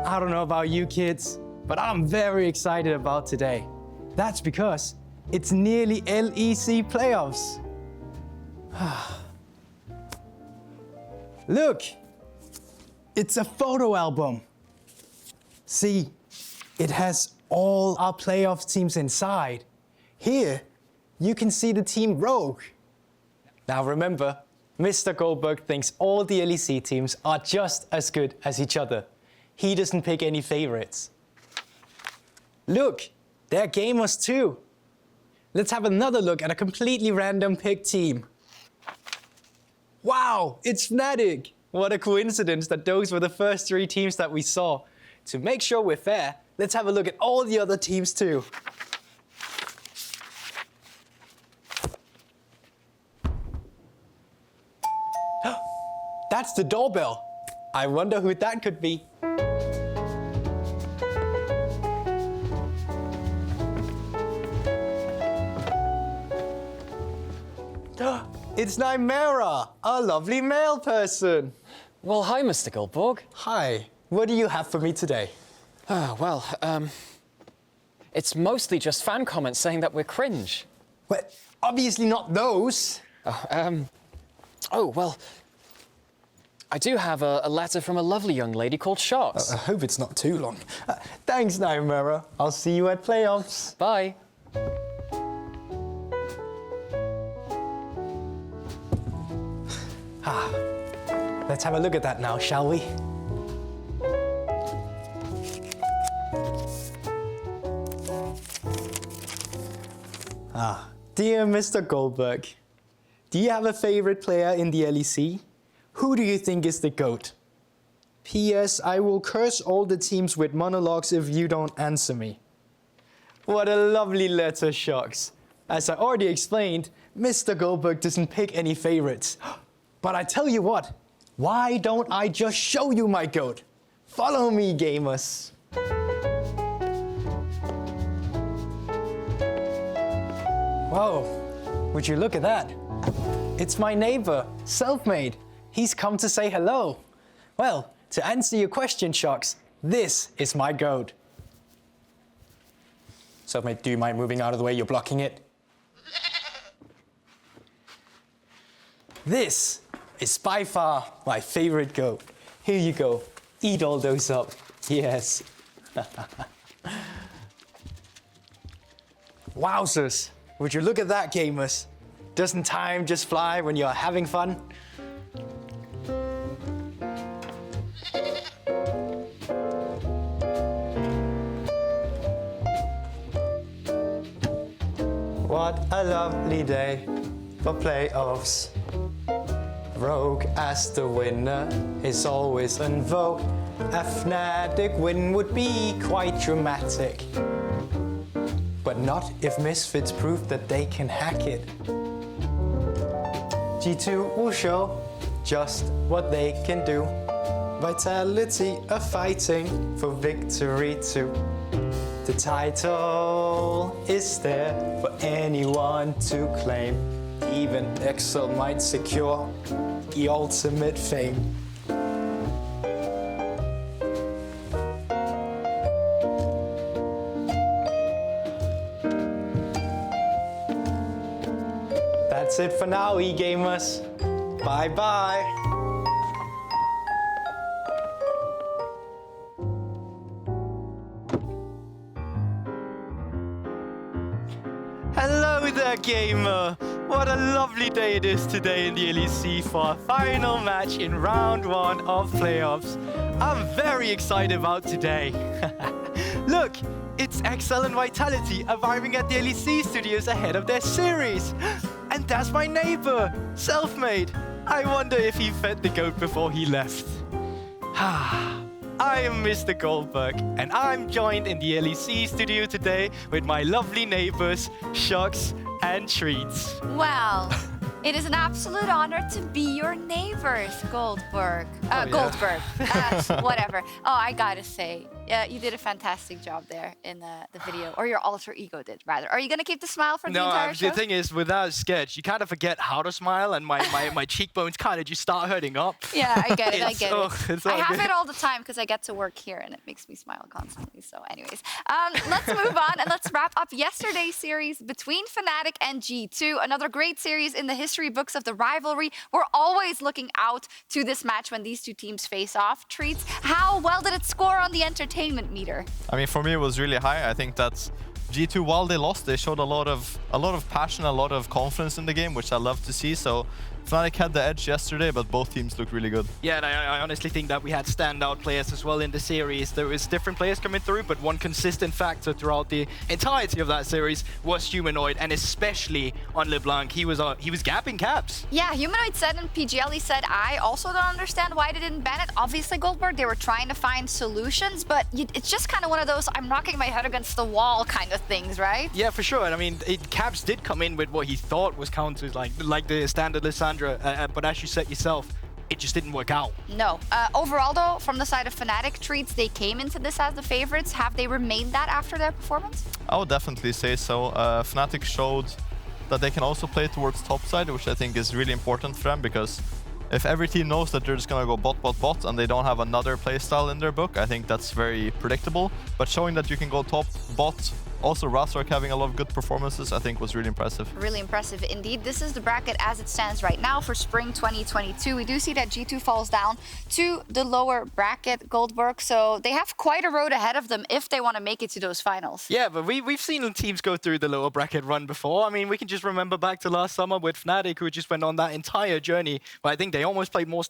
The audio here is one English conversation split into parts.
I don't know about you kids, but I'm very excited about today. That's because it's nearly LEC playoffs. Look, it's a photo album. See, it has all our playoff teams inside. Here, you can see the team Rogue. Now remember, Mr. Goldberg thinks all the LEC teams are just as good as each other. He doesn't pick any favorites. Look, they're gamers too. Let's have another look at a completely random pick team. Wow, it's Fnatic! What a coincidence that those were the first 3 teams that we saw. To make sure we're fair, let's have a look at all the other teams too. That's the doorbell. I wonder who that could be. It's Nymera, a lovely male person. Well, hi, Mr. Goldberg. Hi, what do you have for me today? It's mostly just fan comments saying that we're cringe. Well, obviously not those. Well, I do have a letter from a lovely young lady called Sharks. I hope it's not too long. Thanks, Nymera. I'll see you at playoffs. Bye. Let's have a look at that now, shall we? Dear Mr. Goldberg, do you have a favorite player in the LEC? Who do you think is the GOAT? P.S. I will curse all the teams with monologues if you don't answer me. What a lovely letter, Sharks. As I already explained, Mr. Goldberg doesn't pick any favorites. But I tell you what, why don't I just show you my GOAT? Follow me, gamers. Whoa, would you look at that? It's my neighbor, Selfmade. He's come to say hello. Well, to answer your question, Sharks, this is my GOAT. Selfmade, do you mind moving out of the way? You're blocking it. This is by far my favorite GOAT. Here you go. Eat all those up. Yes. Wowzers. Would you look at that, gamers? Doesn't time just fly when you're having fun? What a lovely day for playoffs. Rogue as the winner is always in vogue. A Fnatic win would be quite dramatic. But not if Misfits prove that they can hack it. G2 will show just what they can do. Vitality are fighting for victory too. The title is there for anyone to claim. Even Excel might secure the ultimate fame. That's it for now, e-gamers. Bye-bye. Hello there, gamer! What a lovely day it is today in the LEC for our final match in round 1 of playoffs. I'm very excited about today. Look, it's Excel and Vitality arriving at the LEC studios ahead of their series. And that's my neighbor, Selfmade. I wonder if he fed the goat before he left. I am Mr. Goldberg, and I'm joined in the LEC studio today with my lovely neighbors, Shucks and Treats. Well, it is an absolute honor to be your neighbors, Goldberg. Goldberg. Whatever. Oh, I gotta say, Yeah, you did a fantastic job there in the video, or your alter ego did, rather. Are you going to keep the smile for the entire show? The thing is, without sketch, you kind of forget how to smile, and my cheekbones kind of just start hurting up. Yeah, I get it, I get It's it. all I have good. it all the time because I get to work here, and it makes me smile constantly. So anyways, let's move on, and let's wrap up yesterday's series between Fnatic and G2. Another great series in the history books of the rivalry. We're always looking out to this match when these two teams face off. Treats, how well did it score on the entertainment meter? I mean, for me, it was really high. I think that G2, while they lost, they showed a lot of passion, a lot of confidence in the game, which I love to see. So Fnatic had the edge yesterday, but both teams looked really good. Yeah, and I honestly think that we had standout players as well in the series. There was different players coming through, but one consistent factor throughout the entirety of that series was Humanoid, and especially on LeBlanc. He was gapping caps. Yeah, Humanoid said, and PGL, he said, I also don't understand why they didn't ban it. Obviously, Goldberg, they were trying to find solutions, but it's just kind of one of those I'm knocking my head against the wall kind of things, right? Yeah, for sure. And I mean, Caps did come in with what he thought was counters, like the standard Lissandra, but as you said yourself, it just didn't work out. No. Overall, though, from the side of Fnatic, Treats, they came into this as the favorites. Have they remained that after their performance? I would definitely say so. Fnatic showed that they can also play towards top side, which I think is really important for them, because if every team knows that they're just going to go bot, bot, bot, and they don't have another playstyle in their book, I think that's very predictable. But showing that you can go top, bot, also Razork having a lot of good performances, I think was really impressive. Really impressive indeed. This is the bracket as it stands right now for spring 2022. We do see that G2 falls down to the lower bracket, Goldberg, so they have quite a road ahead of them if they want to make it to those finals. Yeah, but we've seen teams go through the lower bracket run before. I mean, we can just remember back to last summer with Fnatic, who just went on that entire journey, but I think they almost played more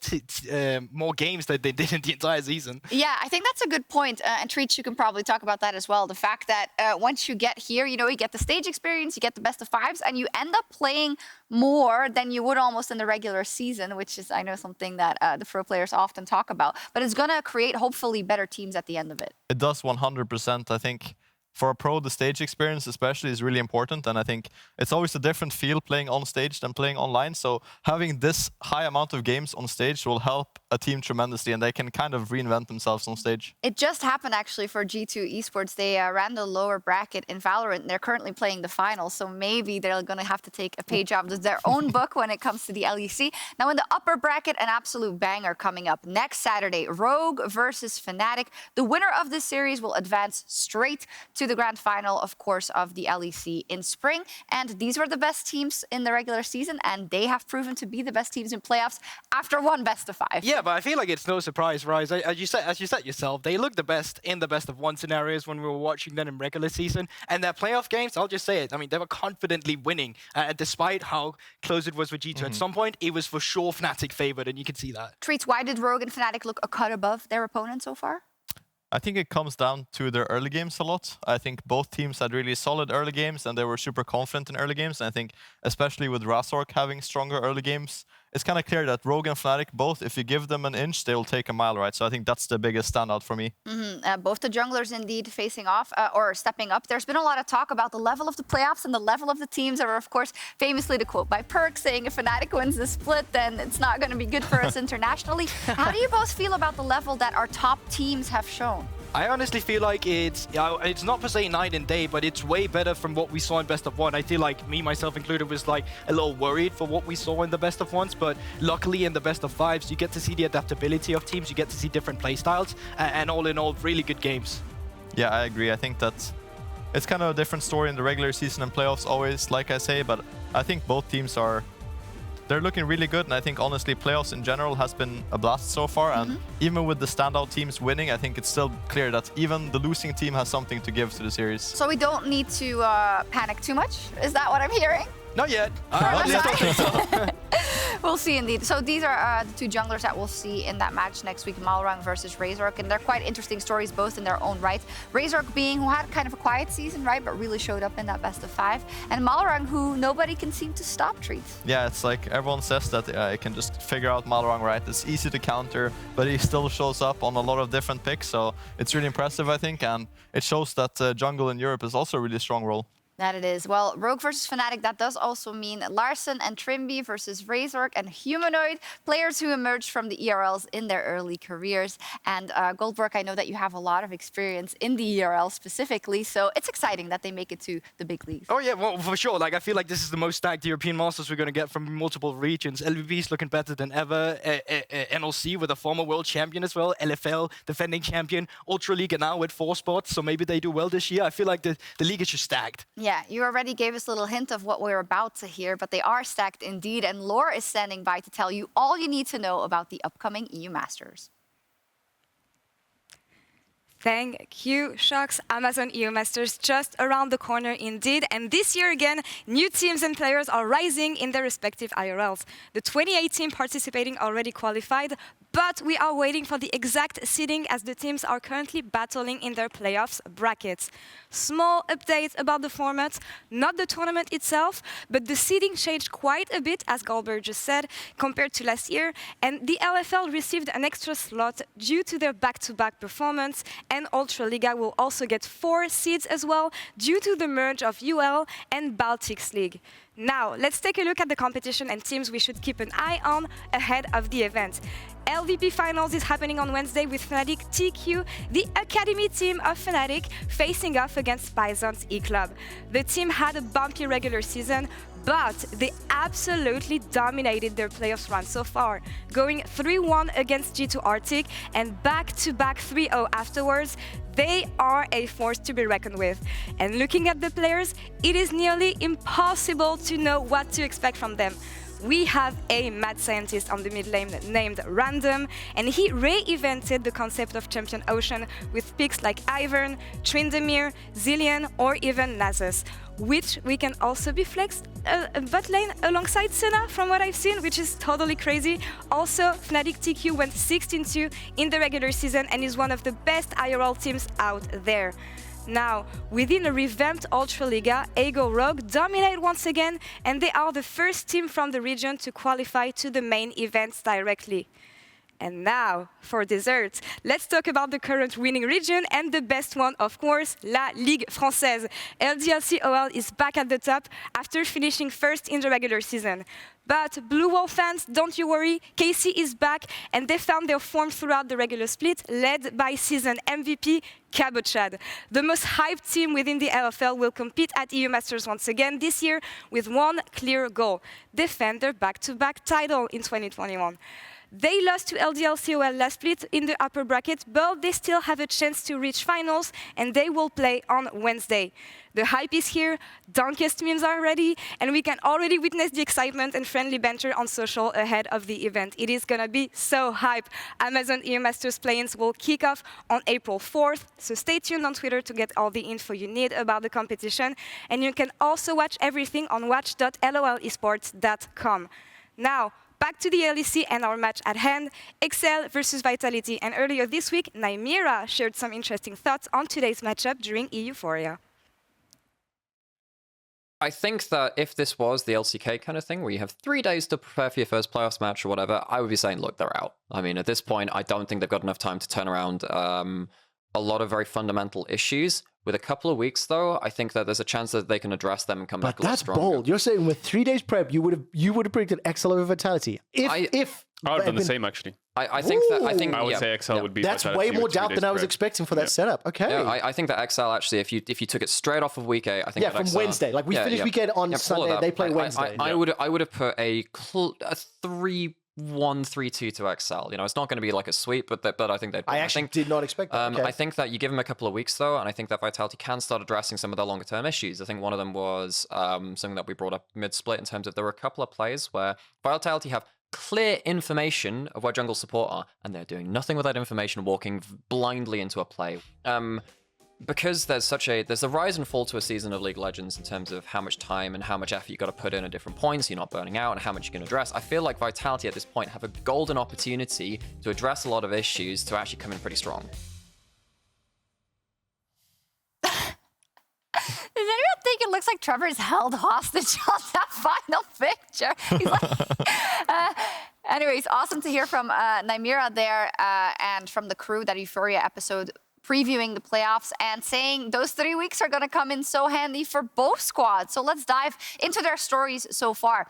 games than they did in the entire season. Yeah, I think that's a good point. And Treats, you can probably talk about that as well. The fact that once you get here, you know, you get the stage experience, you get the best of fives, and you end up playing more than you would almost in the regular season, which is, I know, something that the pro players often talk about. But it's going to create, hopefully, better teams at the end of it. It does 100%. I think for a pro, the stage experience especially is really important, and I think it's always a different feel playing on stage than playing online. So having this high amount of games on stage will help a team tremendously, and they can kind of reinvent themselves on stage. It just happened actually for G2 Esports. They ran the lower bracket in Valorant, and they're currently playing the finals, so maybe they're going to have to take a page out of their own book when it comes to the LEC. Now in the upper bracket, an absolute banger coming up next Saturday, Rogue versus Fnatic. The winner of this series will advance straight to the grand final, of course, of the LEC in spring. And these were the best teams in the regular season, and they have proven to be the best teams in playoffs after one best of five. Yeah, but I feel like it's no surprise, Rise. As you said yourself, they look the best in the best of one scenarios when we were watching them in regular season. And their playoff games, I'll just say it, I mean, they were confidently winning, despite how close it was with G2. At some point, it was for sure Fnatic favored, and you can see that. Treats, why did Rogue and Fnatic look a cut above their opponent so far? I think it comes down to their early games a lot. I think both teams had really solid early games, and they were super confident in early games. And I think, especially with Razork having stronger early games, it's kind of clear that Rogue and Fnatic, both, if you give them an inch, they will take a mile, right? So I think that's the biggest standout for me. Both the junglers indeed facing off or stepping up. There's been a lot of talk about the level of the playoffs and the level of the teams. There were, of course, famously the quote by Perk saying if Fnatic wins the split, then it's not going to be good for us internationally. How do you both feel about the level that our top teams have shown? I honestly feel like it's not per se night and day, but it's way better from what we saw in Best of One. I feel like me, myself included, was like a little worried for what we saw in the Best of Ones, but luckily in the Best of Fives, you get to see the adaptability of teams, you get to see different playstyles, and all in all, really good games. Yeah, I agree. I think that it's kind of a different story in the regular season and playoffs always, like I say, but I think both teams they're looking really good, and I think honestly playoffs in general has been a blast so far, and even with the standout teams winning, I think it's still clear that even the losing team has something to give to the series. So we don't need to panic too much? Is that what I'm hearing? Not yet. We'll see indeed. So these are the two junglers that we'll see in that match next week, Malrang versus Razork, and they're quite interesting stories both in their own right. Razork being who had kind of a quiet season, right, but really showed up in that best of five, and Malrang who nobody can seem to stop, Treats. Yeah, it's like everyone says that I can just figure out Malrang, right? It's easy to counter, but he still shows up on a lot of different picks, so it's really impressive, I think, and it shows that jungle in Europe is also a really strong role. That it is. Well, Rogue versus Fnatic, that does also mean Larson and Trimby versus Razork and Humanoid, players who emerged from the ERLs in their early careers. And Goldberg, I know that you have a lot of experience in the ERL specifically, so it's exciting that they make it to the big leagues. Oh yeah, well, for sure. Like, I feel like this is the most stacked European Masters we're going to get from multiple regions. LVB is looking better than ever. NLC with a former world champion as well. LFL, defending champion. Ultra League now with 4 spots, so maybe they do well this year. I feel like the league is just stacked. Yeah, you already gave us a little hint of what we're about to hear, but they are stacked indeed. And Laura is standing by to tell you all you need to know about the upcoming EU Masters. Thank you, Shocks. Amazon EU Masters just around the corner indeed. And this year again, new teams and players are rising in their respective IRLs. The 28 team participating already qualified, but we are waiting for the exact seeding as the teams are currently battling in their playoffs brackets. Small update about the format, not the tournament itself, but the seeding changed quite a bit, as Goldberg just said, compared to last year. And the LFL received an extra slot due to their back-to-back performance, and Ultra Liga will also get 4 seeds as well, due to the merge of UL and Baltics League. Now, let's take a look at the competition and teams we should keep an eye on ahead of the event. LVP Finals is happening on Wednesday with Fnatic TQ, the academy team of Fnatic, facing off against Bison's E-Club. The team had a bumpy regular season, but they absolutely dominated their playoffs run so far, going 3-1 against G2 Arctic and back-to-back 3-0 afterwards. They are a force to be reckoned with. And looking at the players, it is nearly impossible to know what to expect from them. We have a mad scientist on the mid lane named Random, and he re-invented the concept of Champion Ocean with picks like Ivern, Tryndamere, Zillion, or even Nasus, which we can also be flexed bot lane alongside Senna from what I've seen, which is totally crazy. Also, Fnatic TQ went 16-2 in the regular season and is one of the best IRL teams out there. Now, within a revamped Ultra Liga, Ego Rogue dominate once again, and they are the first team from the region to qualify to the main events directly. And now, for dessert, let's talk about the current winning region and the best one, of course, La Ligue Française. LDLC OL is back at the top after finishing first in the regular season. But Blue Wall fans, don't you worry, KC is back and they found their form throughout the regular split, led by season MVP Cabochad. The most hyped team within the LFL will compete at EU Masters once again this year with one clear goal: defend their back-to-back title in 2021. They lost to LDLCOL last split in the upper bracket, but they still have a chance to reach finals, and they will play on Wednesday. The hype is here, Dunkest memes are ready, and we can already witness the excitement and friendly banter on social ahead of the event. It is gonna be so hype. Amazon EU Masters play-ins will kick off on April 4th, so stay tuned on Twitter to get all the info you need about the competition, and you can also watch everything on watch.lolesports.com. Now, back to the LEC and our match at hand, Excel versus Vitality. And earlier this week, Nymera shared some interesting thoughts on today's matchup during euphoria. I think that if this was the LCK kind of thing, where you have 3 days to prepare for your first playoffs match or whatever, I would be saying, look, they're out. I mean, at this point, I don't think they've got enough time to turn around a lot of very fundamental issues. With a couple of weeks, though, I think that there's a chance that they can address them and come back a lot stronger. But that's bold. You're saying with 3 days prep, you would have predicted XL over Vitality. I would have done the same, actually. I think that I would say XL would be. That's Vitality way more with 3 doubt days than I was prep. expecting for that setup. Okay. Yeah, I think that XL actually, if you took it straight off of week 8, I think that from XL, Wednesday. Like we finish weekend on Sunday, they play Wednesday. I would have put a 3-1-3-2 to XL. You know, it's not going to be like a sweep, but I think they'd. I actually did not expect that. Okay. I think that you give them a couple of weeks though, and I think that Vitality can start addressing some of their longer term issues. I think one of them was something that we brought up mid split in terms of there were a couple of plays where Vitality have clear information of where jungle support are, and they're doing nothing with that information, walking blindly into a play. Because there's a rise and fall to a season of League of Legends in terms of how much time and how much effort you got to put in at different points, you're not burning out, and how much you can address. I feel like Vitality at this point have a golden opportunity to address a lot of issues to actually come in pretty strong. Does anyone think it looks like Trevor is held hostage on that final picture? He's like, anyways, awesome to hear from Nymera there and from the crew. That Euphoria episode previewing the playoffs and saying those 3 weeks are going to come in so handy for both squads. So let's dive into their stories so far.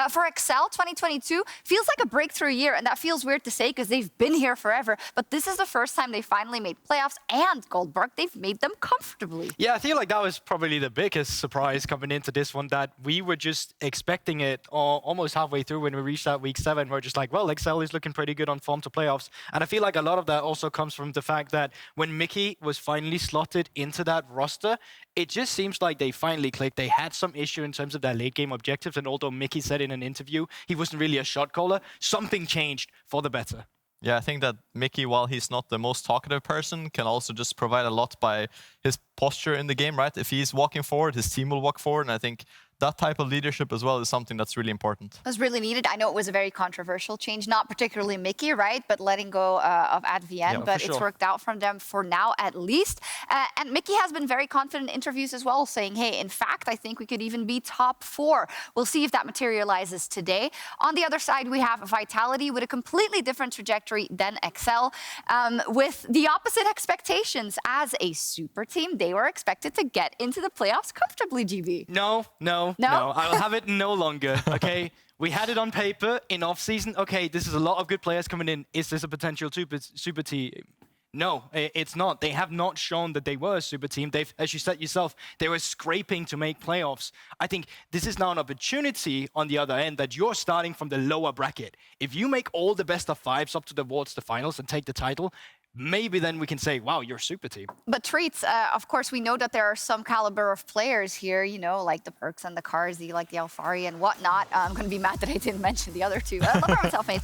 For Excel, 2022 feels like a breakthrough year, and that feels weird to say because they've been here forever, but this is the first time they finally made playoffs, and Goldberg, they've made them comfortably. Yeah, I feel like that was probably the biggest surprise coming into this one, that we were just expecting it almost halfway through when we reached that week 7. We're just like, well, Excel is looking pretty good on form to playoffs. And I feel like a lot of that also comes from the fact that when Mickey was finally slotted into that roster, it just seems like they finally clicked. They had some issue in terms of their late game objectives, and although Mickey said in an interview he wasn't really a shot caller, something changed for the better. Yeah, I think that Mickey, while he's not the most talkative person, can also just provide a lot by his posture in the game, right? If he's walking forward, his team will walk forward, and I think that type of leadership as well is something that's really important. It was really needed. I know it was a very controversial change, not particularly Mickey, right? But letting go of Advien, but it's worked out for them for now at least. And Mickey has been very confident in interviews as well, saying, hey, in fact, I think we could even be top 4. We'll see if that materializes today. On the other side, we have Vitality with a completely different trajectory than Excel, with the opposite expectations. As a super team, they were expected to get into the playoffs comfortably, GB. No, I'll have it no longer, okay? We had it on paper in off-season. Okay, this is a lot of good players coming in. Is this a potential super team? No, it's not. They have not shown that they were a super team. They've, as you said yourself, they were scraping to make playoffs. I think this is now an opportunity on the other end that you're starting from the lower bracket. If you make all the best of 5s up towards the finals and take the title, maybe then we can say, wow, you're a super team. But Treats, of course, we know that there are some caliber of players here, you know, like the Perks and the Carzy, like the Alfari and whatnot. I'm going to be mad that I didn't mention the other two. LeBron self-made.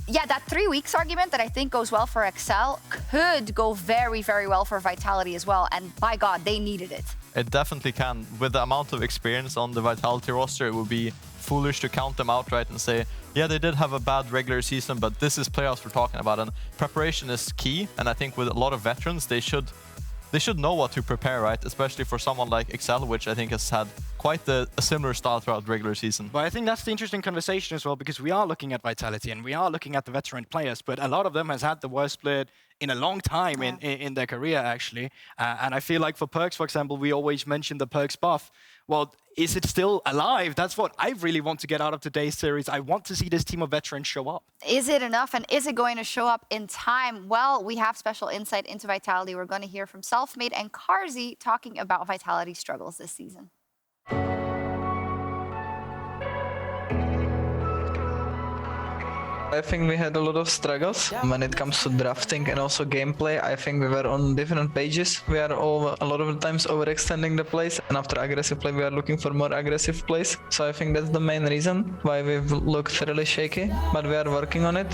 Yeah, that 3 weeks argument that I think goes well for Excel could go very, very well for Vitality as well. And by God, they needed it. It definitely can. With the amount of experience on the Vitality roster, it would be foolish to count them out, right, and say, yeah, they did have a bad regular season, but this is playoffs we're talking about, and preparation is key. And I think with a lot of veterans, they should know what to prepare, right? Especially for someone like Excel, which I think has had quite a similar style throughout the regular season. But I think that's the interesting conversation as well, because we are looking at Vitality and we are looking at the veteran players, but a lot of them has had the worst split in a long time in their career, actually. And I feel like for Perks, for example, we always mention the Perks buff. Well, is it still alive? That's what I really want to get out of today's series. I want to see this team of veterans show up. Is it enough, and is it going to show up in time? Well, we have special insight into Vitality. We're going to hear from Selfmade and Carzy talking about Vitality's struggles this season. I think we had a lot of struggles when it comes to drafting and also gameplay. I think we were on different pages. We are a lot of the times overextending the plays, and after aggressive play we are looking for more aggressive plays. So I think that's the main reason why we've looked really shaky, but we are working on it.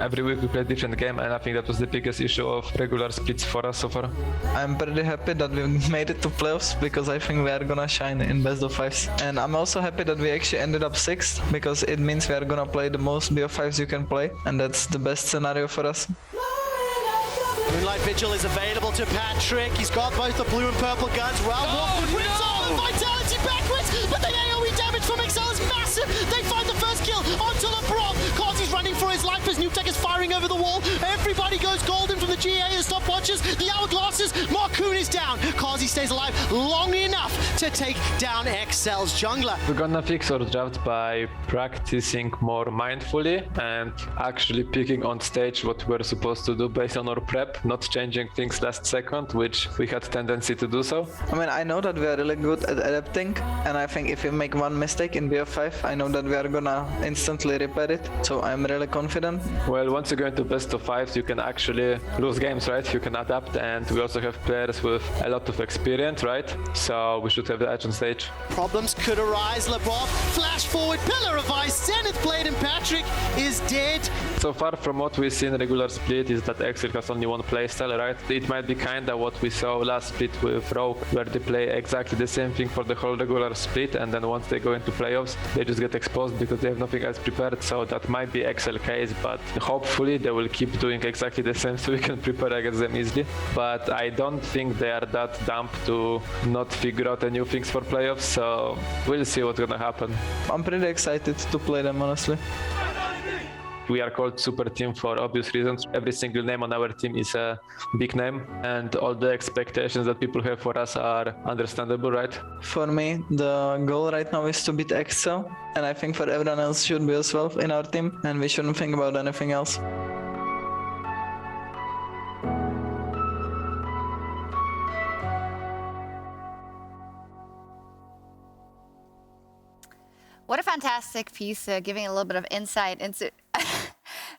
Every week we play a different game, and I think that was the biggest issue of regular splits for us so far. I'm pretty happy that we made it to playoffs because I think we are gonna shine in best of 5s. And I'm also happy that we actually ended up 6th because it means we are gonna play the most BO5s you can play, and that's the best scenario for us. Moonlight Vigil is available to Patrick. He's got both the blue and purple guns. Vitality backwards, but the AoE damage from Excel is massive. They find the first kill onto LeBron. Carsey's running for his life as Newtek is firing over the wall. Everybody goes golden from the GA and stopwatches. The hourglasses. Marcoon is down. Carsey stays alive long enough to take down Excel's jungler. We're gonna fix our draft by practicing more mindfully and actually picking on stage what we're supposed to do based on our prep, not changing things last second, which we had tendency to do so. I mean, I know that we are really good at adapting, and I think if we make one mistake in BO5, I know that we are gonna instantly repair it, so I'm really confident. Well, once you go into best of 5s, you can actually lose games, right? You can adapt, and we also have players with a lot of experience, right? So we should have the edge on stage. Problems could arise. LeBron, flash forward, pillar of ice, Zenith Blade, and Patrick is dead. So far from what we see in regular split is that Excel has only one playstyle, right? It might be kinda what we saw last split with Rogue, where they play exactly the same thing for the whole regular split, and then once they go into playoffs, they just get exposed because they have nothing else prepared. So that might be Excel case, but hopefully they will keep doing exactly the same so we can prepare against them easily. But I don't think they are that dumb to not figure out a new things for playoffs, so we'll see what's gonna happen. I'm pretty excited to play them, honestly. We are called Super Team for obvious reasons. Every single name on our team is a big name, and all the expectations that people have for us are understandable, right? For me, the goal right now is to beat Excel, and I think for everyone else should be as well in our team, and we shouldn't think about anything else. What a fantastic piece, giving a little bit of insight into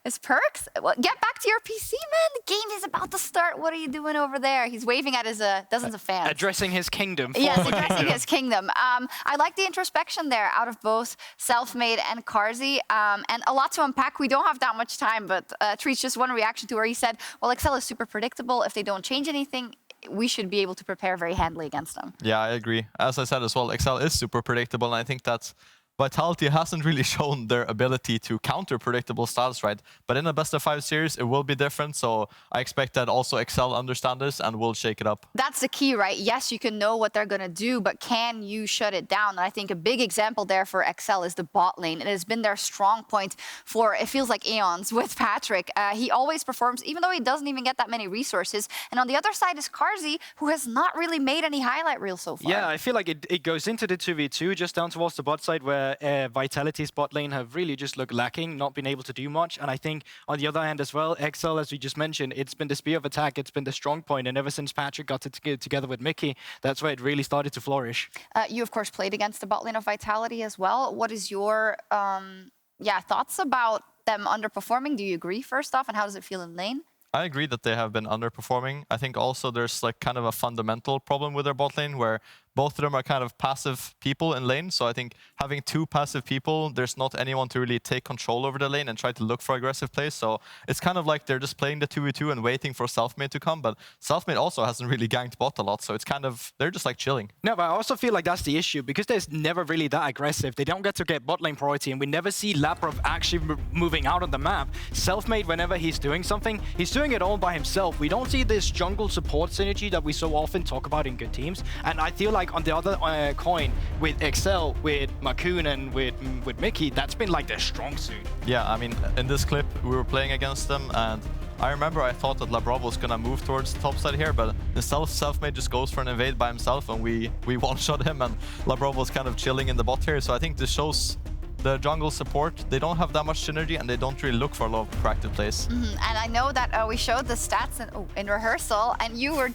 his perks. Well, get back to your PC, man. The game is about to start. What are you doing over there? He's waving at his dozens of fans. Addressing his kingdom. Yes, addressing his kingdom. I like the introspection there out of both Selfmade and Carzzy. And a lot to unpack. We don't have that much time, but Treats, just one reaction to where he said, well, Excel is super predictable. If they don't change anything, we should be able to prepare very handily against them. Yeah, I agree. As I said as well, Excel is super predictable, and I think that's Vitality hasn't really shown their ability to counter predictable styles, right? But in a best-of-5 series, it will be different, so I expect that also Excel understand this and will shake it up. That's the key, right? Yes, you can know what they're going to do, but can you shut it down? And I think a big example there for Excel is the bot lane. It has been their strong point for, it feels like eons, with Patrick. He always performs, even though he doesn't even get that many resources. And on the other side is Carzzy, who has not really made any highlight reel so far. Yeah, I feel like it goes into the 2v2, just down towards the bot side, where Vitality's bot lane have really just looked lacking, not been able to do much. And I think on the other hand as well, Excel, as we just mentioned, it's been the spear of attack, it's been the strong point, and ever since Patrick got it together with Mickey, that's where it really started to flourish. You, of course, played against the bot lane of Vitality as well. What is your thoughts about them underperforming? Do you agree, first off, and how does it feel in lane? I agree that they have been underperforming. I think also there's like kind of a fundamental problem with their bot lane where both of them are kind of passive people in lane. So I think having two passive people, there's not anyone to really take control over the lane and try to look for aggressive plays. So it's kind of like they're just playing the 2v2 and waiting for Selfmade to come. But Selfmade also hasn't really ganked bot a lot. So it's kind of, they're just like chilling. No, but I also feel like that's the issue because there's never really that aggressive. They don't get to get bot lane priority and we never see Laprov actually moving out on the map. Selfmade, whenever he's doing something, he's doing it all by himself. We don't see this jungle support synergy that we so often talk about in good teams. And I feel like on the other coin, with Excel, with Makoon and with Mickey, that's been like their strong suit. Yeah, I mean, in this clip, we were playing against them and I remember I thought that Labrov was gonna move towards the top side here, but instead Selfmade just goes for an invade by himself and we one-shot him and Labrov was kind of chilling in the bot here. So I think this shows the jungle support, they don't have that much synergy and they don't really look for a lot of proactive plays. And I know that we showed the stats in rehearsal and you were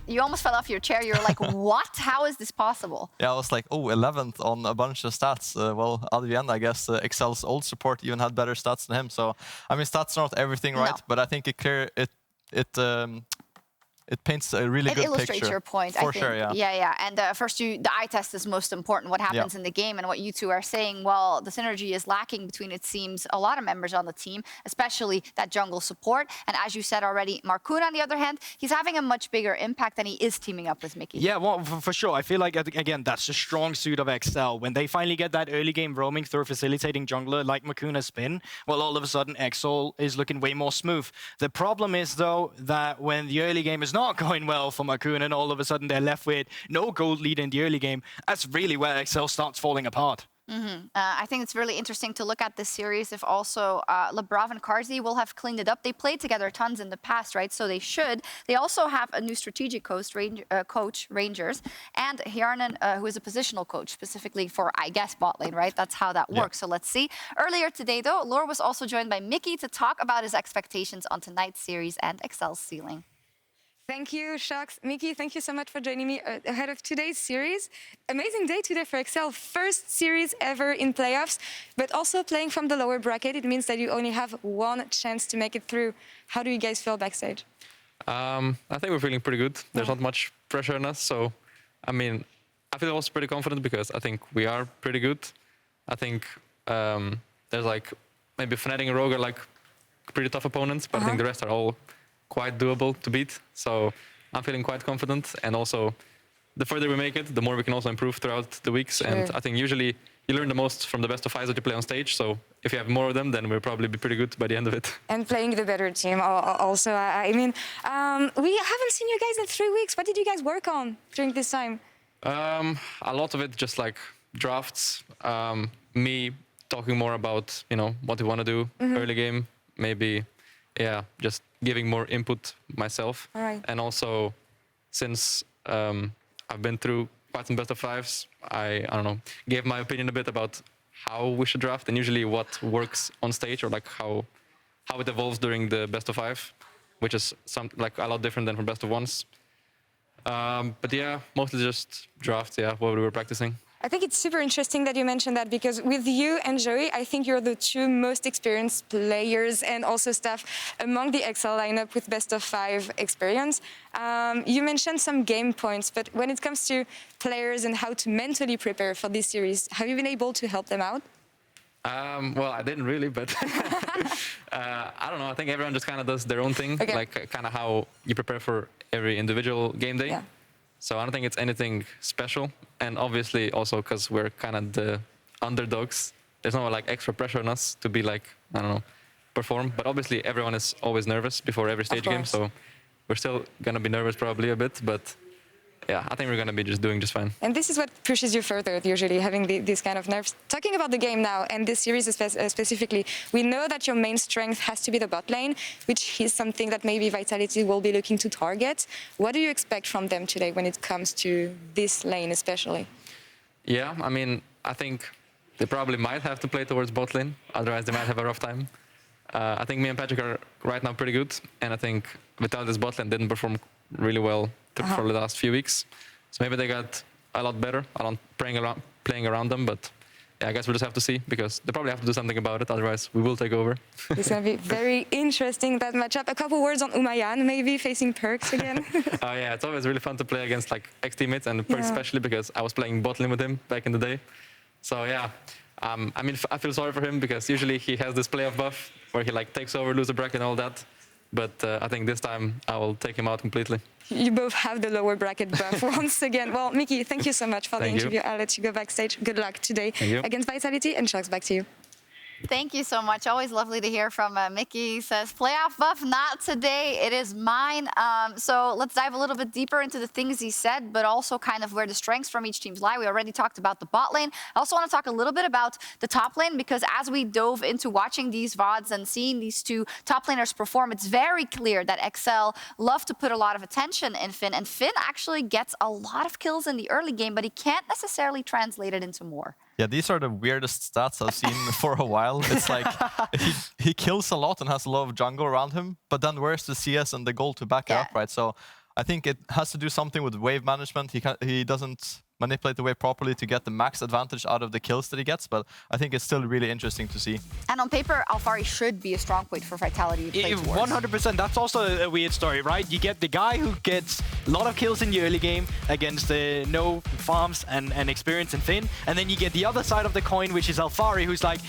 you almost fell off your chair. You were like, what? How is this possible? Yeah, I was like, oh, 11th on a bunch of stats. Well, Adrian, I guess Excel's old support even had better stats than him. So, I mean, stats are not everything, right? No. But I think it paints a really good picture. It illustrates your point, For I think. sure, yeah. Yeah. And first, the eye test is most important. What happens in the game and what you two are saying, well, the synergy is lacking between, it seems, a lot of members on the team, especially that jungle support. And as you said already, Markoon, on the other hand, he's having a much bigger impact than he is teaming up with Mickey. Yeah, well, for sure. I feel like, again, that's the strong suit of Excel. When they finally get that early game roaming through a facilitating jungler like Markoon has been, well, all of a sudden, Excel is looking way more smooth. The problem is, though, that when the early game is not going well for Markoon and all of a sudden they're left with no gold lead in the early game, that's really where Excel starts falling apart. I think it's really interesting to look at this series if also Labrov and Carzzy will have cleaned it up. They played together tons in the past, right? So they should. They also have a new strategic coach, Rangers, and Hjarnan, who is a positional coach specifically for, I guess, bot lane, right? That's how that works. So let's see. Earlier today, though, Lore was also joined by Mickey to talk about his expectations on tonight's series and Excel's ceiling. Thank you, Shox. Mickey, thank you so much for joining me ahead of today's series. Amazing day today for Excel. First series ever in playoffs, but also playing from the lower bracket. It means that you only have one chance to make it through. How do you guys feel backstage? I think we're feeling pretty good. There's not much pressure on us. So, I mean, I feel also pretty confident because I think we are pretty good. I think there's like maybe Fnatic and Rogue are like pretty tough opponents, but I think the rest are all quite doable to beat. So I'm feeling quite confident. And also, the further we make it, the more we can also improve throughout the weeks. Sure. And I think usually you learn the most from the best of fives that you play on stage. So if you have more of them, then we'll probably be pretty good by the end of it. And playing the better team also. I mean, we haven't seen you guys in 3 weeks. What did you guys work on during this time? A lot of it just like drafts, me talking more about, you know, what we want to do early game, maybe, yeah, just giving more input myself. All right. And also, since I've been through quite some best of fives, I don't know, gave my opinion a bit about how we should draft and usually what works on stage, or like how it evolves during the best of five, which is like a lot different than from best of ones. But yeah, mostly just draft, yeah, what we were practicing. I think it's super interesting that you mentioned that, because with you and Joey, I think you're the two most experienced players and also staff among the XL lineup with best of five experience. You mentioned some game points, but when it comes to players and how to mentally prepare for this series, have you been able to help them out? Well, I didn't really, but I don't know. I think everyone just kind of does their own thing, like kind of how you prepare for every individual game day. Yeah. So I don't think it's anything special. And obviously also because we're kind of the underdogs, there's no like extra pressure on us to be like, I don't know, perform. But obviously everyone is always nervous before every stage game. So we're still going to be nervous probably a bit, but yeah, I think we're going to be doing just fine. And this is what pushes you further, usually, having these kind of nerves. Talking about the game now, and this series specifically, we know that your main strength has to be the bot lane, which is something that maybe Vitality will be looking to target. What do you expect from them today when it comes to this lane especially? Yeah, I mean, I think they probably might have to play towards bot lane, otherwise they might have a rough time. I think me and Patrick are right now pretty good, and I think Vitality's bot lane didn't perform really well for the last few weeks. So maybe they got a lot better. I don't playing around them, but yeah, I guess we'll just have to see, because they probably have to do something about it, otherwise we will take over. It's going to be very interesting, that matchup. A couple words on Umayan, maybe, facing Perks again. Oh yeah, it's always really fun to play against like ex-teammates, and Perks especially because I was playing bot lane with him back in the day. So yeah, I mean, I feel sorry for him because usually he has this playoff buff where he like takes over loser bracket and all that. But I think this time I will take him out completely. You both have the lower bracket buff once again. Well, Mickey, thank you so much for the interview. I'll let you go backstage. Good luck today against Vitality, and Sharks, back to you. Thank you so much. Always lovely to hear from Mickey. He says, playoff buff, not today. It is mine. So let's dive a little bit deeper into the things he said, but also kind of where the strengths from each team's lie. We already talked about the bot lane. I also want to talk a little bit about the top lane, because as we dove into watching these VODs and seeing these two top laners perform, it's very clear that XL love to put a lot of attention in Finn. And Finn actually gets a lot of kills in the early game, but he can't necessarily translate it into more. Yeah, these are the weirdest stats I've seen for a while. It's like he kills a lot and has a lot of jungle around him, but then where's the CS and the gold to back it up, right? So I think it has to do something with wave management. He doesn't manipulate the wave properly to get the max advantage out of the kills that he gets, but I think it's still really interesting to see. And on paper, Alphari should be a strong point for Vitality to play towards. 100%. That's also a weird story, right? You get the guy who gets a lot of kills in the early game against no farms and experience in Finn, and then you get the other side of the coin, which is Alphari, who's like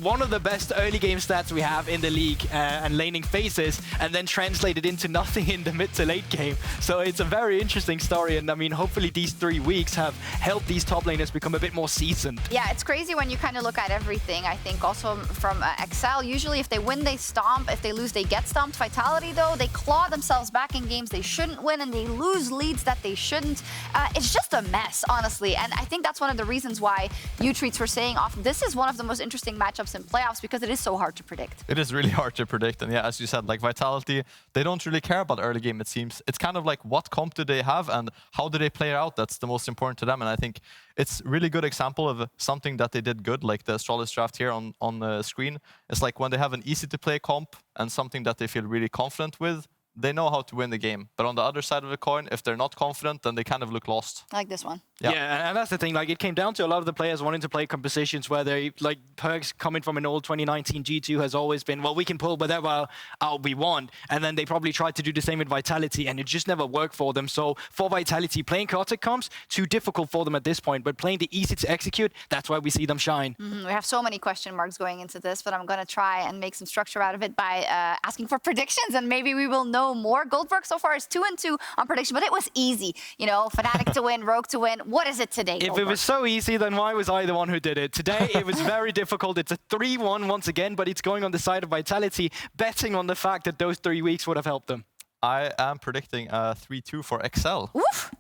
one of the best early game stats we have in the league and laning phases, and then translated into nothing in the mid to late game. So it's a very interesting story, and I mean, hopefully these 3 weeks have helped these top laners become a bit more seasoned. Yeah, it's crazy when you kind of look at everything. I think also from XL, usually if they win, they stomp. If they lose, they get stomped. Vitality, though, they claw themselves back in games they shouldn't win, and they lose leads that they shouldn't. It's just a mess, honestly. And I think that's one of the reasons why U-Treats were saying often, this is one of the most interesting matchups in playoffs, because it is so hard to predict. It is really hard to predict. And yeah, as you said, like Vitality, they don't really care about early game, it seems. It's kind of like what comp do they have and how do they play out? That's the most important to them. And I think it's a really good example of something that they did good, like the Astralis draft here on the screen. It's like when they have an easy to play comp and something that they feel really confident with, they know how to win the game. But on the other side of the coin, if they're not confident, then they kind of look lost. Like this one. Yeah, and that's the thing. Like, it came down to a lot of the players wanting to play compositions where they, like, Perks coming from an old 2019 G2 has always been, well, we can pull whatever out we want. And then they probably tried to do the same with Vitality, and it just never worked for them. So for Vitality, playing chaotic comps, too difficult for them at this point. But playing the easy to execute, that's why we see them shine. We have so many question marks going into this, but I'm going to try and make some structure out of it by asking for predictions, and maybe we will know more. Goldberg so far is 2-2 on prediction, but it was easy. You know, Fnatic to win, Rogue to win. What is it today, If Goldberg? it was so easy, then why was I the one who did it? Today, it was very difficult. It's a 3-1 once again, but it's going on the side of Vitality, betting on the fact that those 3 weeks would have helped them. I am predicting a 3-2 for XL. Oof.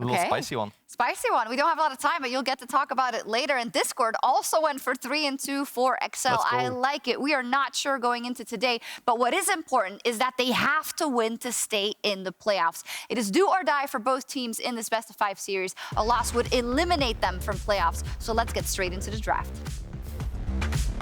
A little spicy one. Spicy one. We don't have a lot of time, but you'll get to talk about it later. And Discord also went for 3-2 for XL. I like it. We are not sure going into today, but what is important is that they have to win to stay in the playoffs. It is do or die for both teams in this best-of-5 series. A loss would eliminate them from playoffs. So let's get straight into the draft.